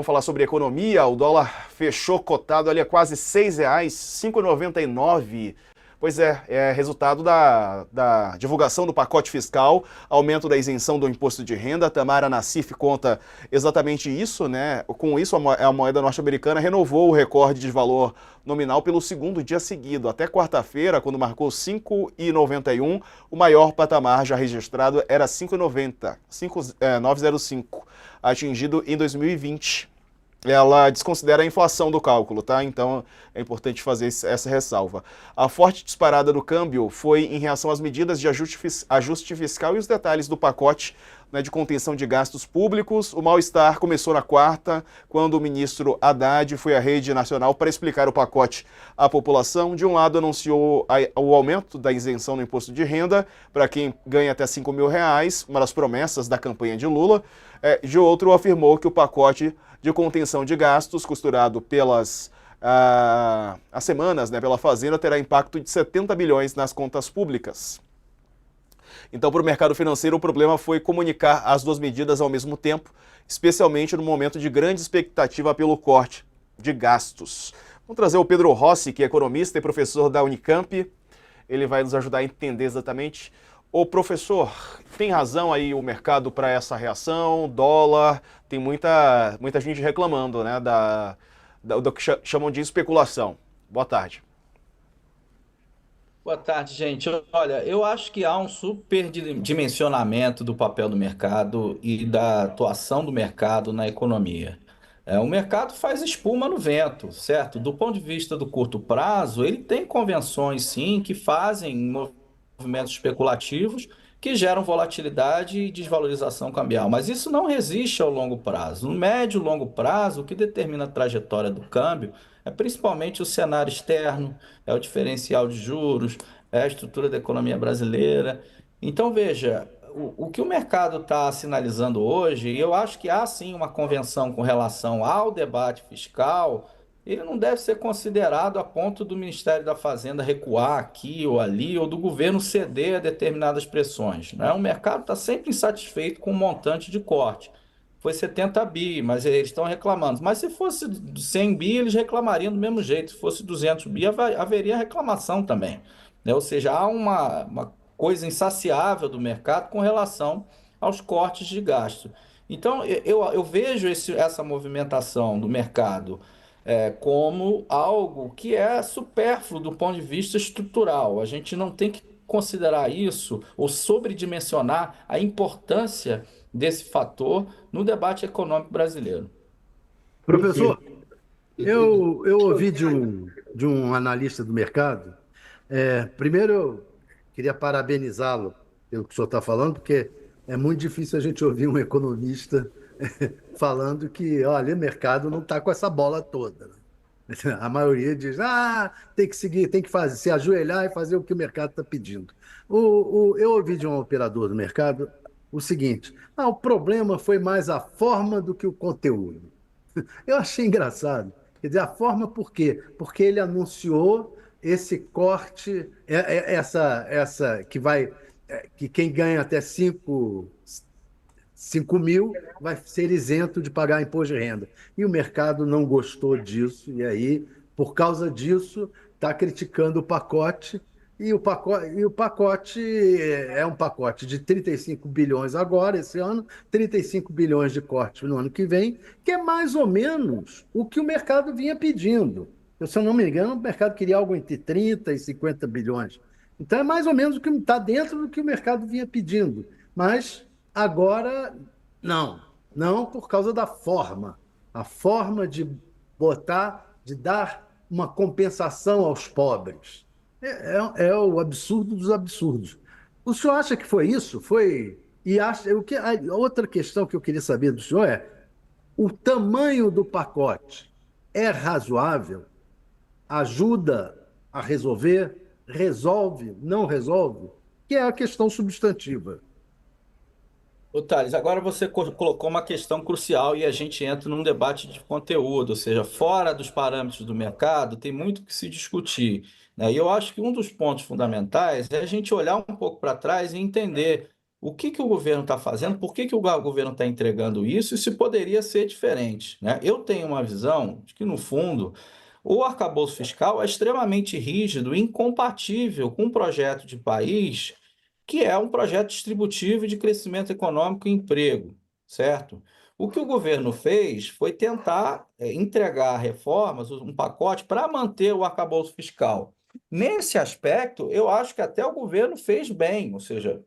Vamos falar sobre economia. O dólar fechou cotado ali a quase R$ 6, 5,99. Pois é resultado da divulgação do pacote fiscal, aumento da isenção do imposto de renda. A Tamara Nassif conta exatamente isso, né? Com isso, a moeda norte-americana renovou o recorde de valor nominal pelo segundo dia seguido. Até quarta-feira, quando marcou 5,91, o maior patamar já registrado era 5,90, 5,905, atingido em 2020. Ela desconsidera a inflação do cálculo, tá? Então é importante fazer essa ressalva. A forte disparada no câmbio foi em reação às medidas de ajuste fiscal e os detalhes do pacote, né, de contenção de gastos públicos. O mal-estar começou na quarta, quando o ministro Haddad foi à rede nacional para explicar o pacote à população. De um lado, anunciou o aumento da isenção no imposto de renda para quem ganha até R$ 5.000, uma das promessas da campanha de Lula. De outro, afirmou que o pacote de contenção de gastos, costurado pelas as semanas, né, pela Fazenda, terá impacto de 70 bilhões nas contas públicas. Então, para o mercado financeiro, o problema foi comunicar as duas medidas ao mesmo tempo, especialmente no momento de grande expectativa pelo corte de gastos. Vamos trazer o Pedro Rossi, que é economista e professor da Unicamp. Ele vai nos ajudar a entender exatamente. Ô professor, tem razão aí o mercado para essa reação? Dólar, tem muita gente reclamando, né, do que chamam de especulação. Boa tarde. Boa tarde, gente. Olha, eu acho que há um superdimensionamento do papel do mercado e da atuação do mercado na economia. O mercado faz espuma no vento, certo? Do ponto de vista do curto prazo, ele tem convenções, sim, que fazem movimentos especulativos que geram volatilidade e desvalorização cambial. Mas isso não resiste ao longo prazo. No médio e longo prazo, o que determina a trajetória do câmbio é principalmente o cenário externo, é o diferencial de juros, é a estrutura da economia brasileira. Então, veja, o que o mercado está sinalizando hoje, e eu acho que há sim uma convenção com relação ao debate fiscal, ele não deve ser considerado a ponto do Ministério da Fazenda recuar aqui ou ali, ou do governo ceder a determinadas pressões, né? O mercado está sempre insatisfeito com o montante de corte. Foi 70 bi, mas eles estão reclamando. Mas se fosse 100 bi, eles reclamariam do mesmo jeito. Se fosse 200 bi, haveria reclamação também, né? Ou seja, há uma coisa insaciável do mercado com relação aos cortes de gasto. Então, eu vejo essa movimentação do mercado como algo que é supérfluo do ponto de vista estrutural. A gente não tem que considerar isso ou sobredimensionar a importância desse fator no debate econômico brasileiro. Professor, eu ouvi de um analista do mercado. Primeiro, eu queria parabenizá-lo pelo que o senhor está falando, porque é muito difícil a gente ouvir um economista falando que, olha, o mercado não está com essa bola toda, né? A maioria diz, tem que seguir, tem que fazer, se ajoelhar e fazer o que o mercado está pedindo. Eu ouvi de um operador do mercado o seguinte: o problema foi mais a forma do que o conteúdo. Eu achei engraçado. Quer dizer, a forma por quê? Porque ele anunciou esse corte, essa que vai, que quem ganha até 5 mil vai ser isento de pagar imposto de renda. E o mercado não gostou disso, e aí, por causa disso, está criticando o pacote. E o pacote é um pacote de 35 bilhões agora, esse ano, 35 bilhões de corte no ano que vem, que é mais ou menos o que o mercado vinha pedindo. Se eu não me engano, o mercado queria algo entre 30 e 50 bilhões. Então é mais ou menos o que está dentro do que o mercado vinha pedindo. Mas agora, não. Não por causa da forma. A forma de botar, de dar uma compensação aos pobres. É o absurdo dos absurdos. O senhor acha que foi isso? Foi. E acha, a outra questão que eu queria saber do senhor é: o tamanho do pacote é razoável? Ajuda a resolver? Resolve? Não resolve? Que é a questão substantiva. Ô, Thales, agora você colocou uma questão crucial e a gente entra num debate de conteúdo, ou seja, fora dos parâmetros do mercado, tem muito que se discutir, né? E eu acho que um dos pontos fundamentais é a gente olhar um pouco para trás e entender o que que o governo está fazendo, por que que o governo está entregando isso e se poderia ser diferente, né? Eu tenho uma visão de que, no fundo, o arcabouço fiscal é extremamente rígido e incompatível com um projeto de país que é um projeto distributivo de crescimento econômico e emprego, certo? O que o governo fez foi tentar entregar reformas, um pacote para manter o arcabouço fiscal. Nesse aspecto, eu acho que até o governo fez bem, ou seja,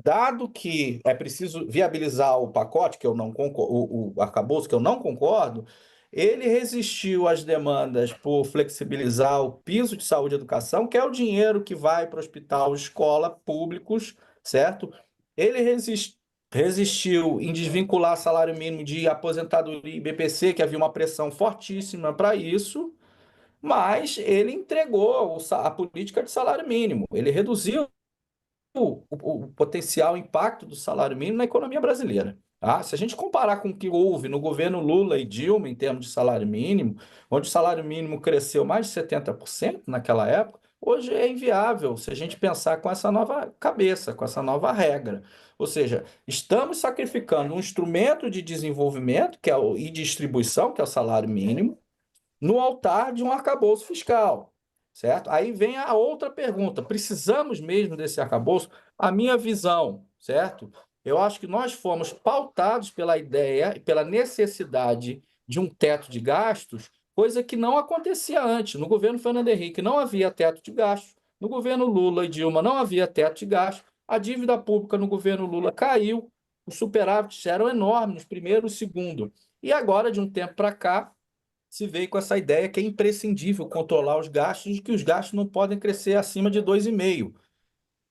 dado que é preciso viabilizar o pacote, que eu não concordo, o arcabouço, que eu não concordo, ele resistiu às demandas por flexibilizar o piso de saúde e educação, que é o dinheiro que vai para o hospital, escola, públicos, certo? Ele resistiu em desvincular salário mínimo de aposentadoria e BPC, que havia uma pressão fortíssima para isso, mas ele entregou a política de salário mínimo. Ele reduziu o potencial impacto do salário mínimo na economia brasileira. Tá? Se a gente comparar com o que houve no governo Lula e Dilma em termos de salário mínimo, onde o salário mínimo cresceu mais de 70% naquela época, hoje é inviável se a gente pensar com essa nova cabeça, com essa nova regra. Ou seja, estamos sacrificando um instrumento de desenvolvimento e distribuição, que é o salário mínimo, no altar de um arcabouço fiscal, certo? Aí vem a outra pergunta: precisamos mesmo desse arcabouço? A minha visão, certo? Eu acho que nós fomos pautados pela ideia e pela necessidade de um teto de gastos, coisa que não acontecia antes. No governo Fernando Henrique não havia teto de gastos, no governo Lula e Dilma não havia teto de gastos, a dívida pública no governo Lula caiu, os superávites eram enormes no primeiro e segundo. E agora, de um tempo para cá, se veio com essa ideia que é imprescindível controlar os gastos e que os gastos não podem crescer acima de 2,5%,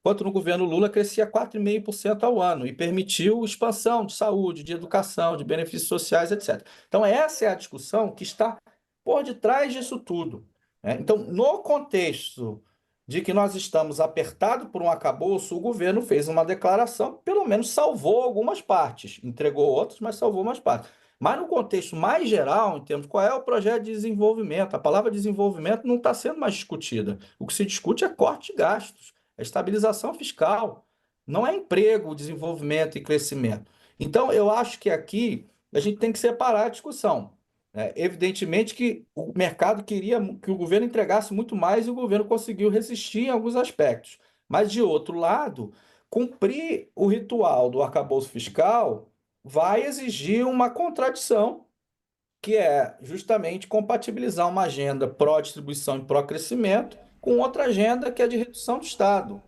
enquanto no governo Lula crescia 4,5% ao ano e permitiu expansão de saúde, de educação, de benefícios sociais, etc. Então, essa é a discussão que está por detrás disso tudo, né? Então, no contexto de que nós estamos apertados por um arcabouço, o governo fez uma declaração que pelo menos salvou algumas partes, entregou outras, mas salvou umas partes. Mas no contexto mais geral, em termos de qual é o projeto de desenvolvimento, a palavra desenvolvimento não está sendo mais discutida. O que se discute é corte de gastos, é estabilização fiscal, não é emprego, desenvolvimento e crescimento. Então, eu acho que aqui a gente tem que separar a discussão. Evidentemente que o mercado queria que o governo entregasse muito mais e o governo conseguiu resistir em alguns aspectos. Mas, de outro lado, cumprir o ritual do arcabouço fiscal vai exigir uma contradição, que é justamente compatibilizar uma agenda pró-distribuição e pró-crescimento com outra agenda que é de redução do Estado.